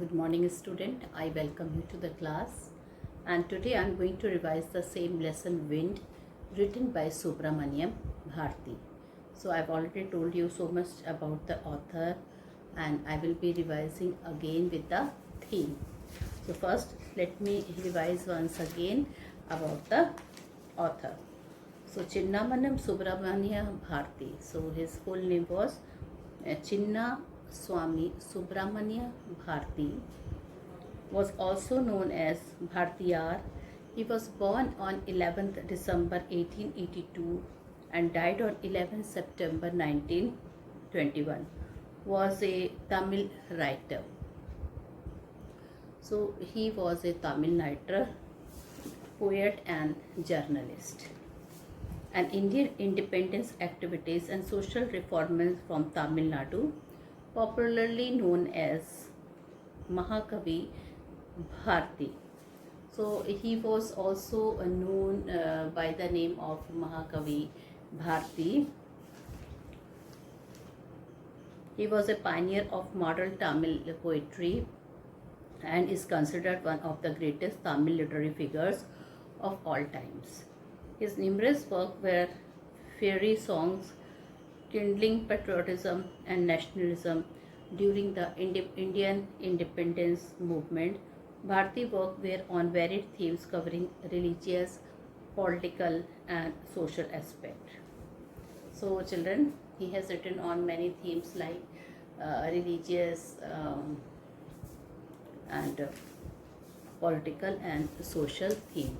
Good morning, student. I welcome you to the class. And today I am going to revise the same lesson, Wind, written by Subramaniam Bharti. So I've already told you so much about the author, and I will be revising again with the theme. So first, let me revise once again about the author. So Chinnamanam Subramania Bharti. So his full name was Chinna Swami Subramania Bharti, was also known as Bhartiyar. He was born on 11th December 1882 and died on 11th September 1921. Was a Tamil writer. So he was a Tamil writer, poet and journalist. An Indian independence activities and social reformers from Tamil Nadu, popularly known as Mahakavi Bharti. So he was also known by the name of Mahakavi Bharti. He was a pioneer of modern Tamil poetry and is considered one of the greatest Tamil literary figures of all times. His numerous works were fairy songs, kindling patriotism and nationalism during the Indian independence movement. Bharti works were on varied themes covering religious, political and social aspect. So children, he has written on many themes like religious and political and social theme.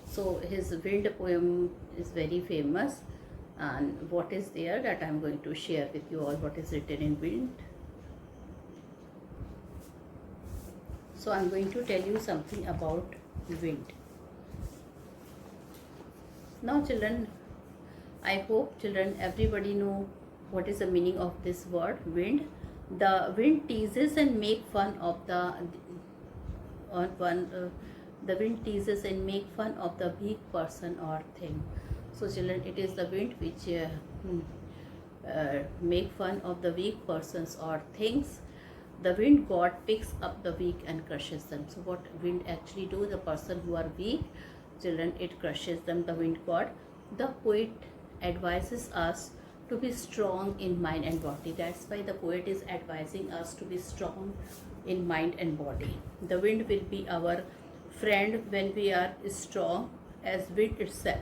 So his Wind poem is very famous, and what is there that I am going to share with you all, what is written in Wind. So I am going to tell you something about wind. Now children, I hope children everybody know what is the meaning of this word wind. The wind teases and make fun of the the wind teases and make fun of the weak person or thing. So children, it is the wind which make fun of the weak persons or things. The wind god picks up the weak and crushes them. So what wind actually do? The person who are weak, children, it crushes them, the wind god. The poet advises us to be strong in mind and body. That's why the poet is advising us to be strong in mind and body. The wind will be our friend when we are strong as wind itself.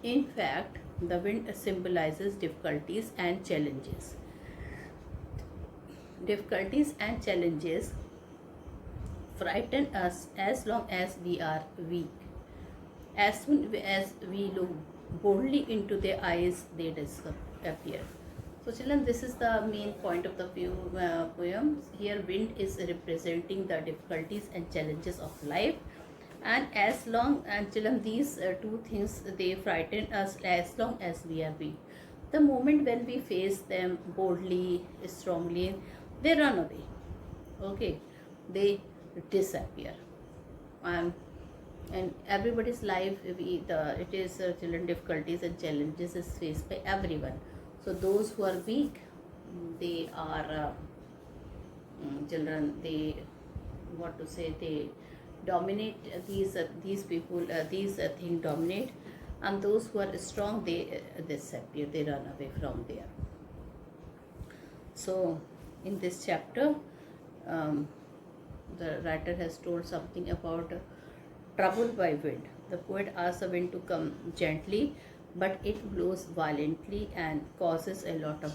In fact, the wind symbolizes difficulties and challenges. Difficulties and challenges frighten us as long as we are weak. As soon as we look boldly into their eyes, they disappear. So children, this is the main point of the poem. Here wind is representing the difficulties and challenges of life, and as long and children, these two things, they frighten us as long as we are weak. The moment when we face them boldly, strongly, they run away. Okay, they disappear. And everybody's life, it is children, difficulties and challenges is faced by everyone. So those who are weak, they are children, they, what to say, they dominate these people, these things dominate, and those who are strong, they disappear, they run away from there. So in this chapter, the writer has told something about troubled by wind. The poet asks the wind to come gently, but it blows violently and causes a lot of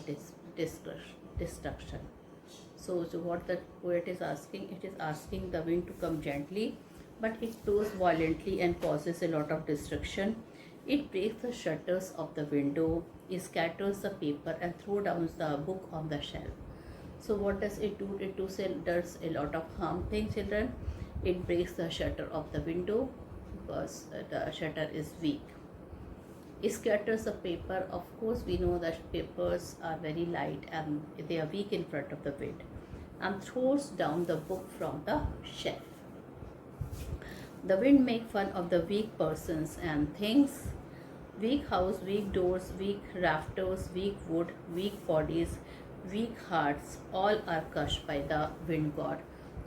destruction. So what the poet is asking, it is asking the wind to come gently, but it blows violently and causes a lot of destruction. It breaks the shutters of the window, it scatters the paper and throws down the book on the shelf. So what does it do? It does a lot of harm thing, children. It breaks the shutter of the window because the shutter is weak. It scatters the paper. Of course, we know that papers are very light and they are weak in front of the wind, and throws down the book from the shelf. The wind makes fun of the weak persons and things. Weak house, weak doors, weak rafters, weak wood, weak bodies, weak hearts, all are crushed by the wind god.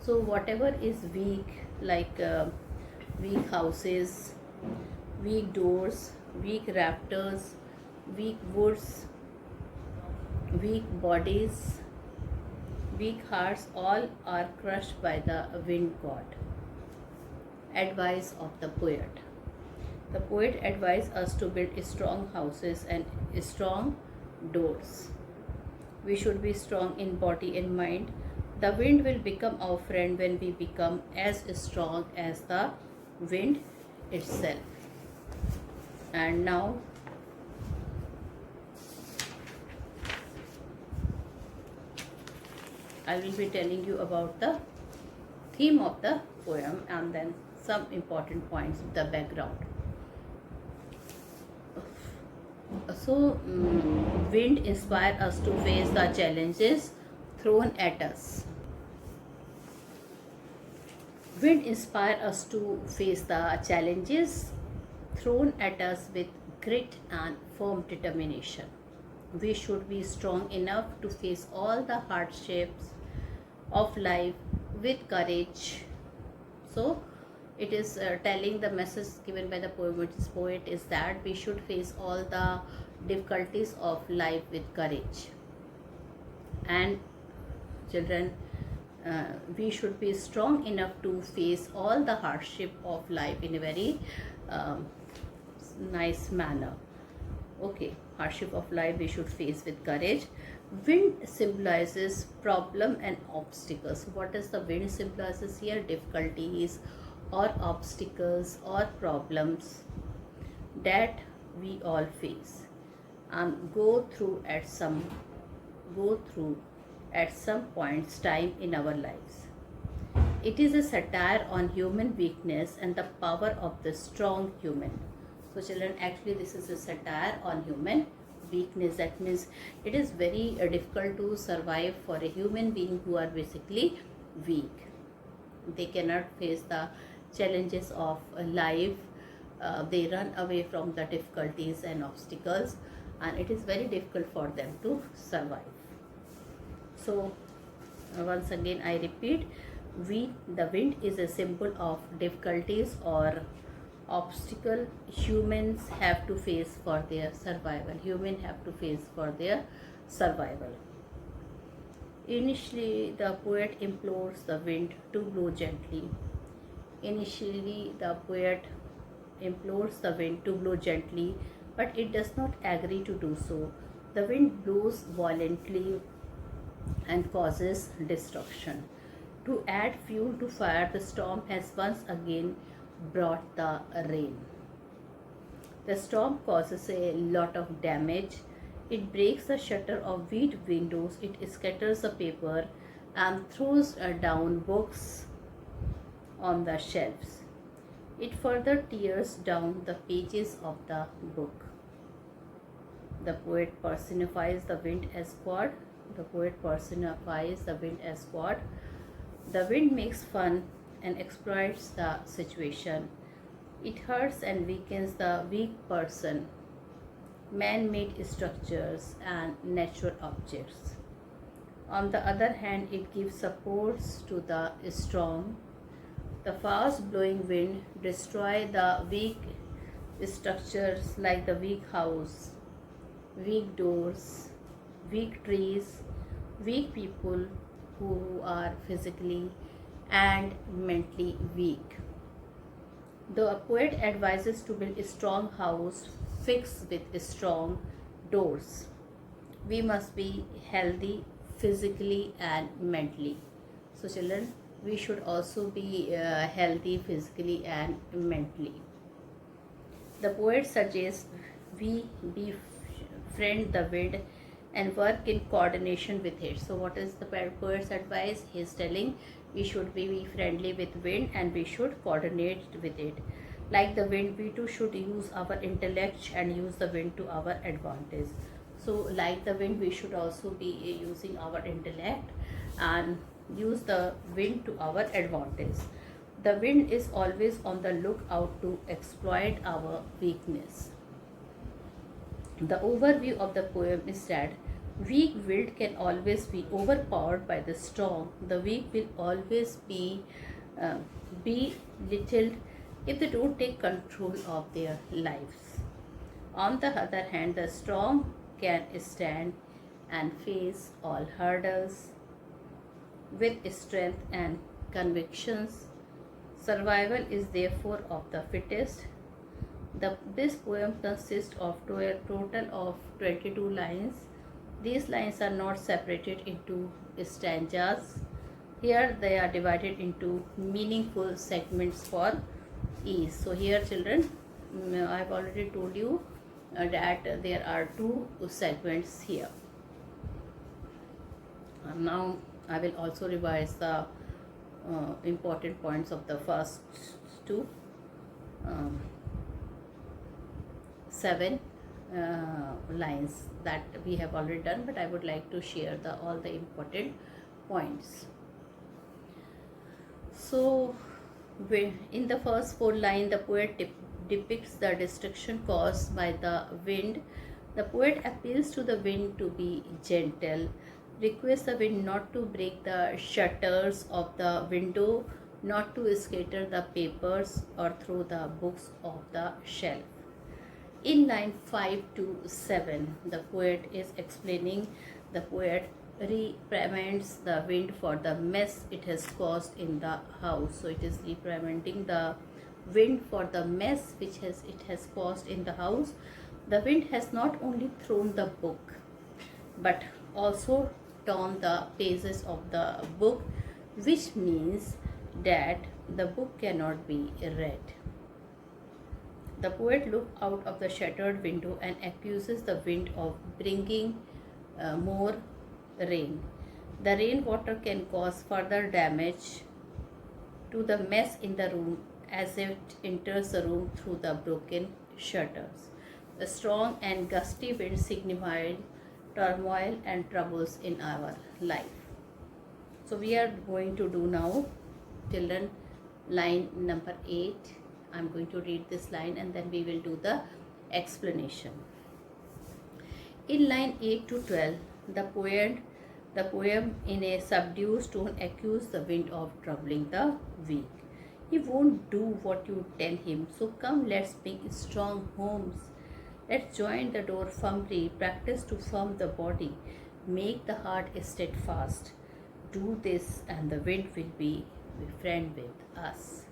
So whatever is weak, like weak houses, weak doors, weak rafters, weak woods, weak bodies, weak hearts, all are crushed by the wind god. Advice of the poet. The poet advised us to build strong houses and strong doors. We should be strong in body and mind. The wind will become our friend when we become as strong as the wind itself. And now I will be telling you about the theme of the poem and then some important points of the background. So, wind inspire us to face the challenges thrown at us. Wind inspire us to face the challenges thrown at us with grit and firm determination. We should be strong enough to face all the hardships of life with courage. So, it is telling the message given by the poet is that we should face all the difficulties of life with courage. And children, we should be strong enough to face all the hardship of life in a very nice manner. Okay, hardship of life we should face with courage. Wind symbolizes problem and obstacles. What does the wind symbolizes here? Difficulties or obstacles or problems that we all face and go through at some points time in our lives. It is a satire on human weakness and the power of the strong human. So children, actually this is a satire on human weakness. That means it is very difficult to survive for a human being who are basically weak. They cannot face the challenges of life. They run away from the difficulties and obstacles, and it is very difficult for them to survive. So once again I repeat, the wind is a symbol of difficulties or obstacle humans have to face for their survival. Initially the poet implores the wind to blow gently. But it does not agree to do so. The wind blows violently and causes destruction. To add fuel to fire, the storm has once again brought the rain. The storm causes a lot of damage. It breaks the shutter of wheat windows, it scatters the paper and throws down books on the shelves. It further tears down the pages of the book. The poet personifies the wind as God. The wind makes fun and exploits the situation. It hurts and weakens the weak person, man-made structures and natural objects. On the other hand, it gives supports to the strong. The fast-blowing wind destroys the weak structures like the weak house, weak doors, weak trees, weak people who are physically and mentally weak. The poet advises to build a strong house fixed with strong doors. We must be healthy physically and mentally. So children, we should also be healthy physically and mentally. The poet suggests we befriend the wind and work in coordination with it. So what is the poet's advice? He is telling we should be friendly with wind and we should coordinate with it. Like the wind, we too should use our intellect and use the wind to our advantage. So like the wind, we should also be using our intellect and use the wind to our advantage. The wind is always on the lookout to exploit our weakness. The overview of the poem is that Weak willed can always be overpowered by the strong. The weak will always uh, be belittled if they don't take control of their lives. On the other hand, the strong can stand and face all hurdles with strength and convictions. Survival is therefore of the fittest. This poem consists of a total of 22 lines. These lines are not separated into stanzas. Here they are divided into meaningful segments for ease. So here children, I have already told you that there are two segments here. Now I will also revise the important points of the first two. 7 lines that we have already done, but I would like to share all the important points. So in the first 4 lines, the poet depicts the destruction caused by the wind. The poet appeals to the wind to be gentle, requests the wind not to break the shutters of the window, not to scatter the papers or throw the books off the shelf. In line 5 to 7, the poet is explaining, the poet reprimands the wind for the mess it has caused in the house. So it is reprimanding the wind for the mess which it has caused in the house. The wind has not only thrown the book but also torn the pages of the book, which means that the book cannot be read. The poet looks out of the shattered window and accuses the wind of bringing more rain. The rainwater can cause further damage to the mess in the room as it enters the room through the broken shutters. The strong and gusty wind signify turmoil and troubles in our life. So we are going to do now, children, line number 8. I'm going to read this line and then we will do the explanation. In line 8 to 12, the poem in a subdued tone accused the wind of troubling the weak. He won't do what you tell him, so come, let's make strong homes. Let's join the door firmly, practice to firm the body, make the heart steadfast. Do this and the wind will be friend with us.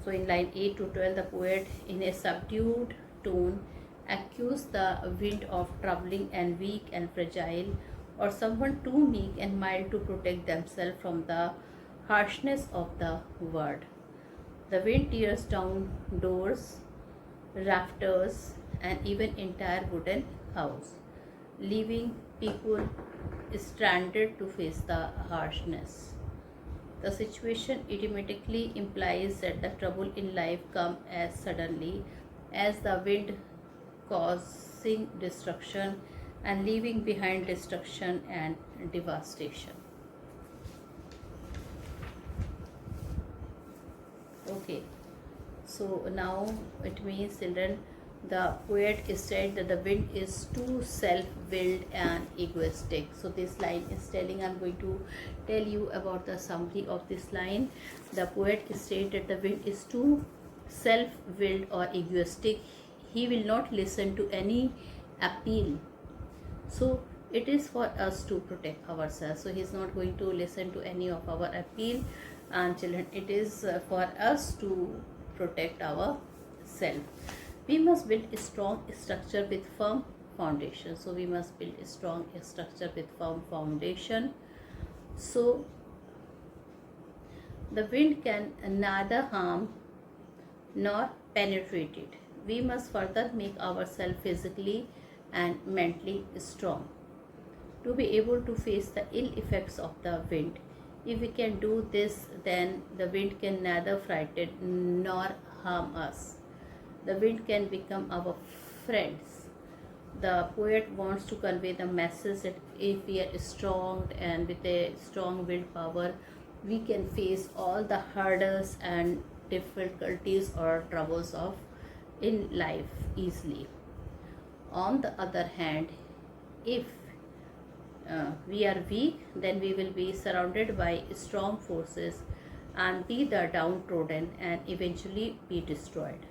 So in line 8 to 12, the poet in a subdued tone accused the wind of troubling and weak and fragile, or someone too meek and mild to protect themselves from the harshness of the word. The wind tears down doors, rafters, and even entire wooden house, leaving people stranded to face the harshness. The situation automatically implies that the trouble in life comes as suddenly as the wind, causing destruction and leaving behind destruction and devastation. Okay, so now it means, children, the poet said that the wind is too self-willed and egoistic. So this line is telling, I'm going to tell you about the summary of this line. The poet stated that the wind is too self-willed or egoistic. He will not listen to any appeal. So it is for us to protect ourselves. So he is not going to listen to any of our appeal. And children, it is for us to protect ourselves. We must build a strong structure with firm foundation. So we must build a strong structure with firm foundation. So the wind can neither harm nor penetrate it. We must further make ourselves physically and mentally strong to be able to face the ill effects of the wind. If we can do this, then the wind can neither frighten nor harm us. The wind can become our friends. The poet wants to convey the message that if we are strong and with a strong willpower, we can face all the hurdles and difficulties or troubles of in life easily. On the other hand, if we are weak, then we will be surrounded by strong forces and be the downtrodden and eventually be destroyed.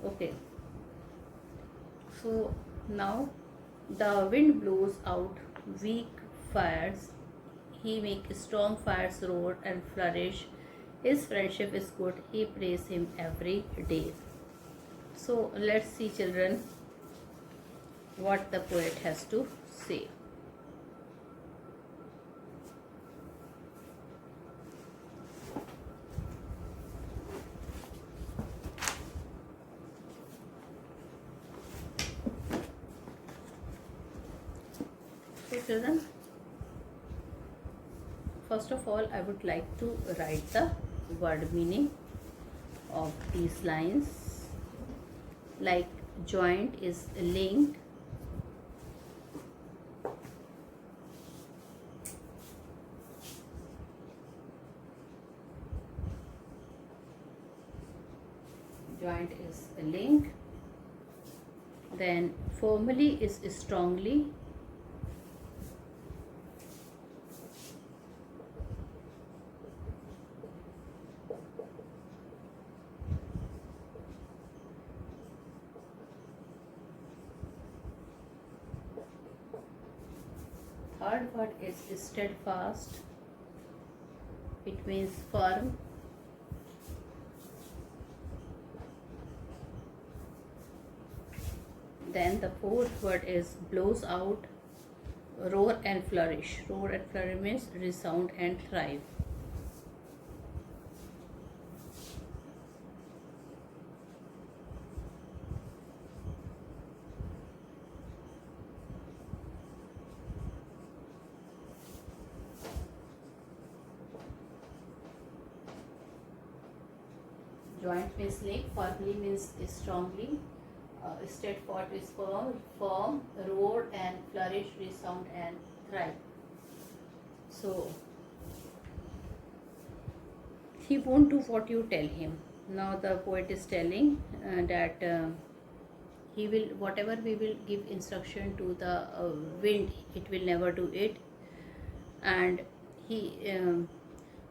Okay, so now the wind blows out weak fires, he makes strong fires roar and flourish. His friendship is good, he praise him every day. So let's see, children, what the poet has to say. So children, first of all, I would like to write the word meaning of these lines. Like joint is linked, joint is linked, then firmly is strongly, third word is steadfast, it means firm, then the fourth word is blows out, roar and flourish. Roar and flourish means resound and thrive. Joint means link, firmly means strongly, steadfast is firm, roar and flourish, resound and thrive. So he won't do what you tell him. Now the poet is telling that he will, whatever we will give instruction to the wind, it will never do it. And he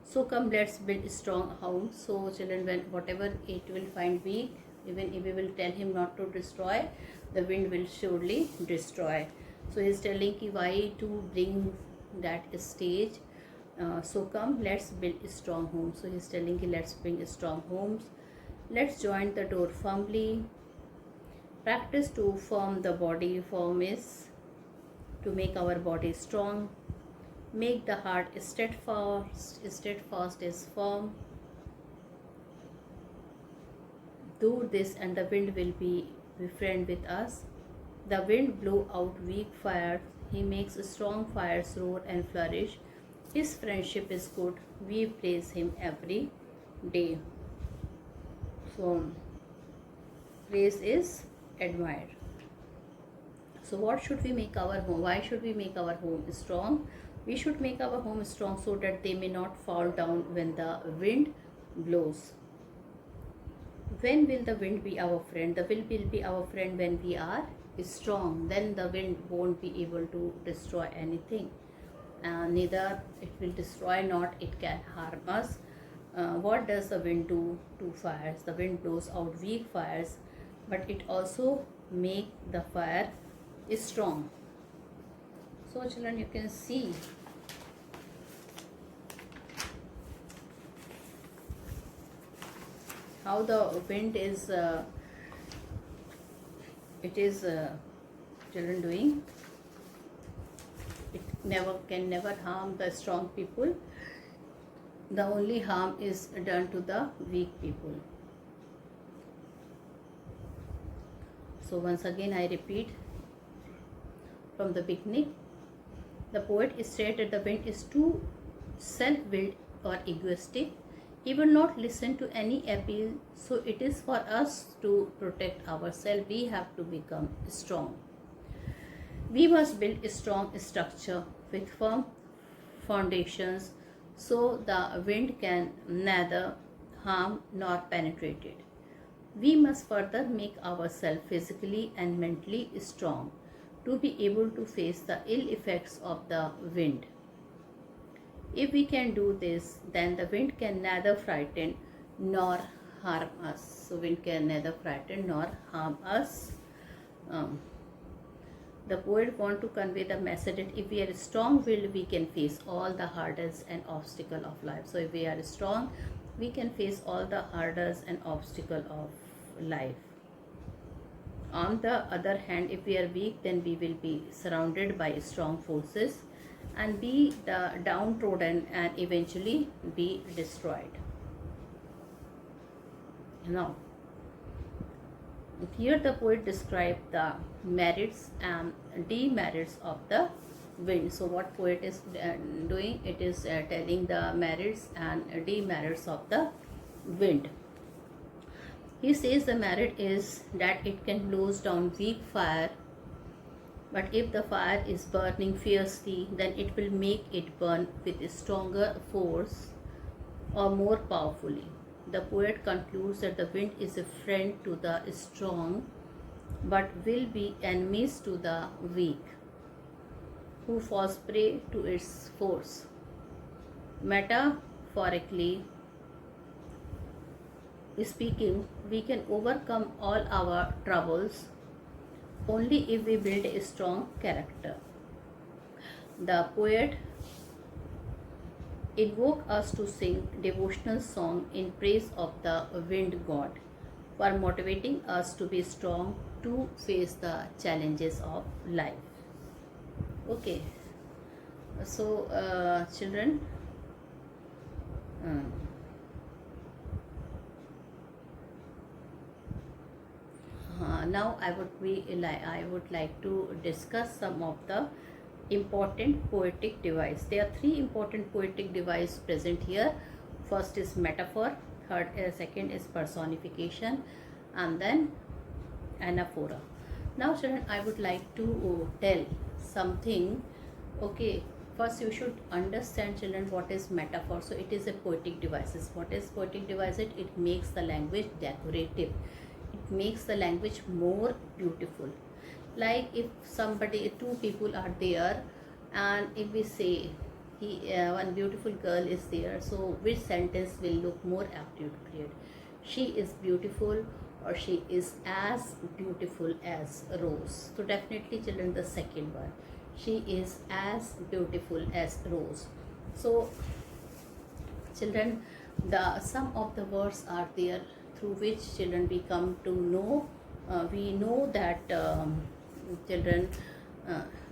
so come, let's build strong homes. So children, when whatever it will find weak, even if we will tell him not to destroy, the wind will surely destroy. So he is telling ki why to bring that stage. So come, let's build strong homes. So he is telling ki let's bring strong homes. Let's join the door firmly. Practice to form the body. Form is to make our body strong. Make the heart steadfast. Steadfast is firm. Do this and the wind will be friend with us. The wind blow out weak fire. He makes strong fires roar and flourish. His friendship is good. We praise him every day. So praise is admire. So what should we make our home? Why should we make our home strong? We should make our home strong so that they may not fall down when the wind blows. When will the wind be our friend? The wind will be our friend when we are strong. Then the wind won't be able to destroy anything. Neither it will destroy, not it can harm us. What does the wind do to fires? The wind blows out weak fires, but it also make the fire strong. So children, you can see how the wind is children doing. It can never harm the strong people. The only harm is done to the weak people. So once again I repeat from the beginning. The poet stated the wind is too self-willed or egoistic. He will not listen to any appeal. So it is for us to protect ourselves. We have to become strong. We must build a strong structure with firm foundations so the wind can neither harm nor penetrate it. We must further make ourselves physically and mentally strong. to be able to face the ill effects of the wind. If we can do this, then the wind can neither frighten nor harm us. So wind can neither frighten nor harm us. Um, the poet want to convey the message that if we are strong-willed, we can face all the hurdles and obstacle of life. So if we are strong, we can face all the hurdles and obstacle of life. On the other hand, if we are weak, then we will be surrounded by strong forces and be downtrodden and eventually be destroyed. Now, here the poet described the merits and demerits of the wind. So what poet is doing? It is telling the merits and demerits of the wind. He says the merit is that it can blow down weak fire, but if the fire is burning fiercely, then it will make it burn with stronger force or more powerfully. The poet concludes that the wind is a friend to the strong, but will be enemies to the weak, who falls prey to its force. Metaphorically speaking, we can overcome all our troubles only if we build a strong character. The poet invokes us to sing devotional song in praise of the wind god for motivating us to be strong to face the challenges of life. Okay, so children, now I would like to discuss some of the important poetic device. There are three important poetic device present here. First is metaphor, second is personification, and then anaphora. Now children, I would like to tell something. Okay, first you should understand, children, what is metaphor. So it is a poetic devices. What is poetic devices? It makes the language decorative. It makes the language more beautiful. Like if two people are there, and if we say one beautiful girl is there, so which sentence will look more appropriate? She is beautiful, or she is as beautiful as a rose. So definitely children, the second one, she is as beautiful as rose. So children, the some of the words are there through which children we come to know, we know that children,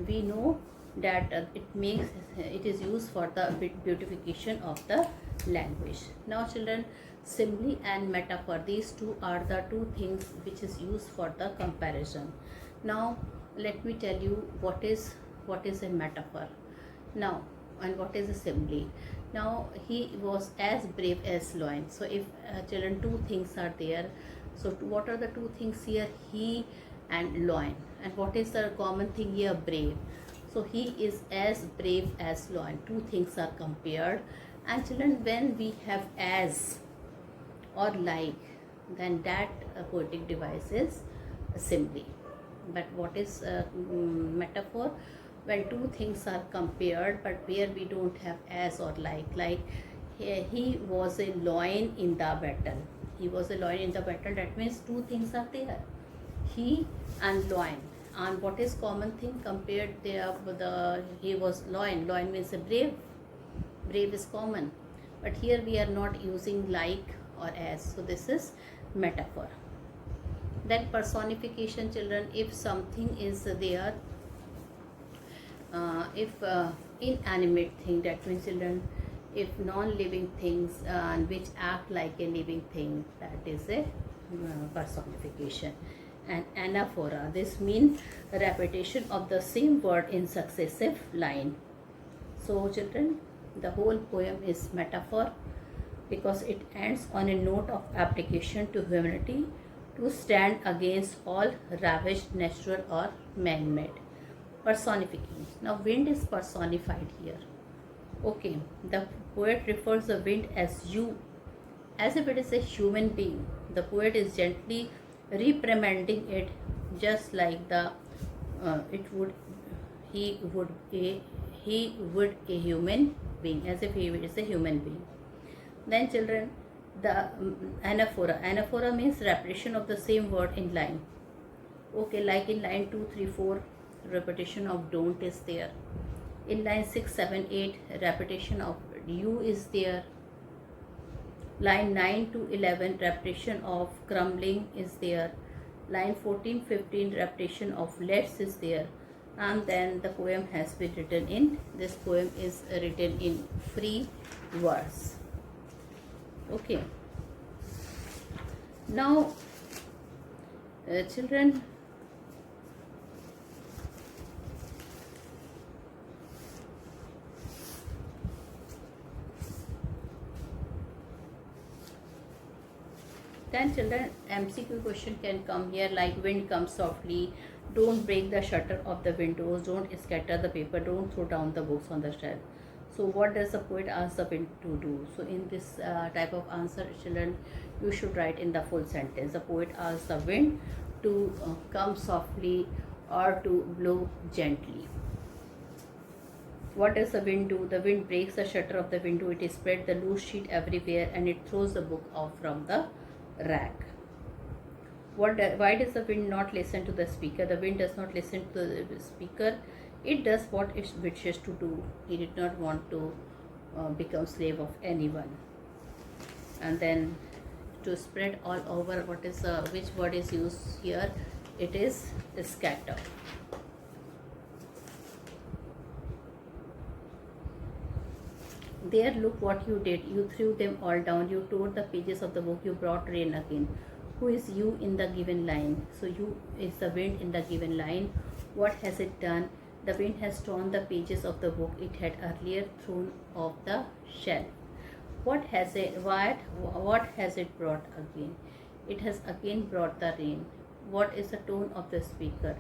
we know that it is used for the beautification of the language. Now children, simile and metaphor, these two are the two things which is used for the comparison. Now let me tell you what is a metaphor now, and what is a simile. Now he was as brave as lion. So if children, two things are there, so what are the two things here? He and lion. And what is the common thing here? Brave. So he is as brave as lion. Two things are compared. And children, when we have as or like, then that poetic device is a simile. But what is metaphor? When two things are compared, but where we don't have as or like he was a lion in the battle. He was a lion in the battle. That means two things are there, he and lion. And what is common thing compared there? He was lion. Lion means a brave. Brave is common, but here we are not using like or as. So this is metaphor. Then personification, children. If something is there, if inanimate thing, that means children, if non-living things which act like a living thing, that is a personification. And anaphora, this means repetition of the same word in successive line. So children, the whole poem is metaphor because it ends on a note of application to humanity to stand against all ravaged, natural or man-made. Personification. Now wind is personified here. Okay, the poet refers the wind as you, as if it is a human being. The poet is gently reprimanding it, just like the it would he would a he would a human being, as if he is a human being. Then children, the anaphora means repetition of the same word in line. Okay, like in line 2, 3, 4, repetition of don't is there. In line 6, 7, 8, repetition of you is there. Line 9 to 11, repetition of crumbling is there. Line 14, 15, repetition of let's is there. And then the poem has been written in, this poem is written in free verse. Okay. Now, children, then children, MCQ question can come here, like wind comes softly, don't break the shutter of the windows, don't scatter the paper, don't throw down the books on the shelf. So what does the poet ask the wind to do? So in this type of answer, children, you should write in the full sentence. The poet asks the wind to come softly or to blow gently. What does the wind do? The wind breaks the shutter of the window, it spreads the loose sheet everywhere, and it throws the book off from the rack. Why does the wind not listen to the speaker? The wind does not listen to the speaker. It does what it wishes to do. He did not want to become slave of anyone. And then to spread all over, what is which word is used here? It is scatter. There, look what you did. You threw them all down. You tore the pages of the book. You brought rain again. Who is you in the given line? So you is the wind in the given line. What has it done? The wind has torn the pages of the book it had earlier thrown off the shelf. What has it brought again? It has again brought the rain. What is the tone of the speaker?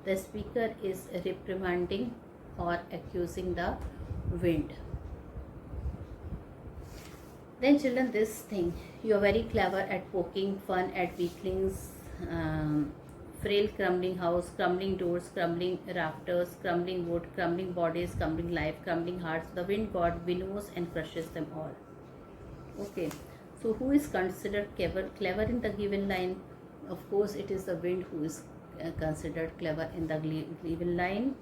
The speaker is reprimanding or accusing the wind. Then children, this thing, you are very clever at poking fun at weaklings, frail crumbling house, crumbling doors, crumbling rafters, crumbling wood, crumbling bodies, crumbling life, crumbling hearts. The wind god winnows and crushes them all. Okay, so who is considered clever in the given line? Of course, it is the wind who is considered clever in the given line.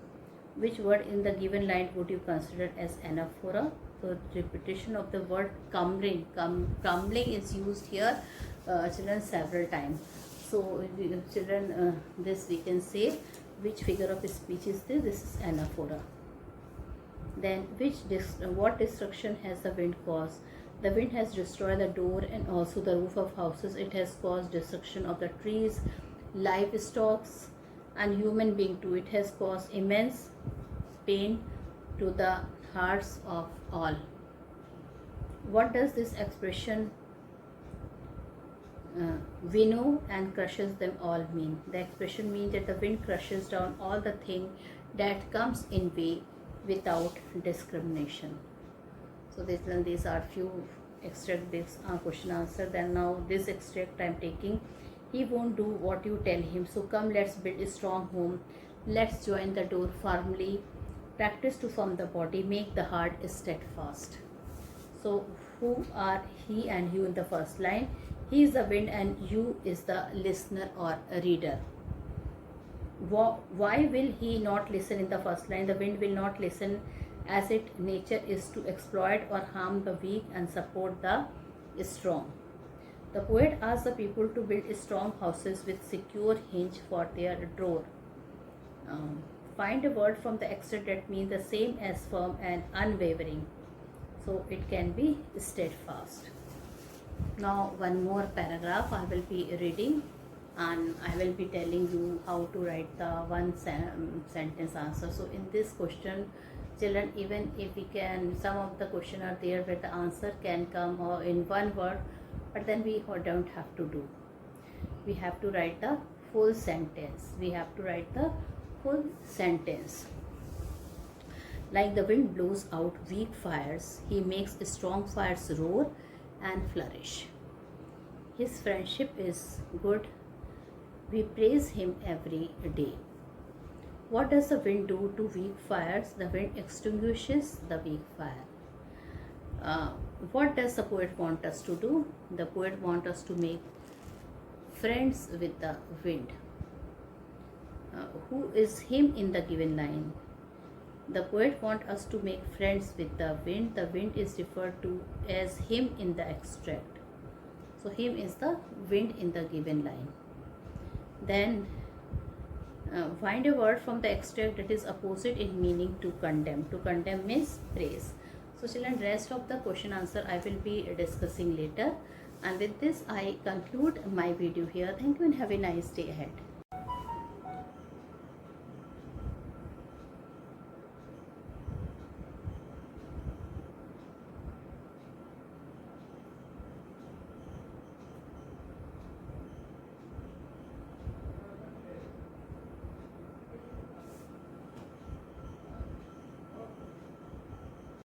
Which word in the given line would you consider as anaphora? So repetition of the word crumbling. Crumbling is used here, children, several times. So children, this we can say, which figure of speech is this? This is anaphora. Then what destruction has the wind caused? The wind has destroyed the door and also the roof of houses. It has caused destruction of the trees, livestock, and human being too. It has caused immense pain to the hearts of all. What does this expression winnow and crushes them all mean? The expression means that the wind crushes down all the thing that comes in way without discrimination. So these are few extract, this question answer. Then now this extract I am taking. He won't do what you tell him. So come, let's build a strong home. Let's join the door firmly. Practice to form the body, make the heart steadfast. So who are he and you in the first line? He is the wind and you is the listener or reader. Why will he not listen in the first line? The wind will not listen, as its nature is to exploit or harm the weak and support the strong. The poet asks the people to build strong houses with secure hinge for their door. Find a word from the extract that means the same as firm and unwavering. So it can be steadfast. Now one more paragraph I will be reading, and I will be telling you how to write the one sentence answer. So in this question, children, even if we can, some of the question are there where the answer can come in one word, but then we don't have to do. We have to write the full sentence. Like the wind blows out weak fires, he makes strong fires roar and flourish. His friendship is good. We praise him every day. What does the wind do to weak fires? The wind extinguishes the weak fire. uh, what does the poet want us to do? The poet wants us to make friends with the wind. Who is him in the given line? The poet wants us to make friends with the wind. The wind is referred to as him in the extract. So him is the wind in the given line. Then find a word from the extract that is opposite in meaning to condemn. To condemn means praise. So children, rest of the question answer I will be discussing later. And with this I conclude my video here. Thank you and have a nice day ahead.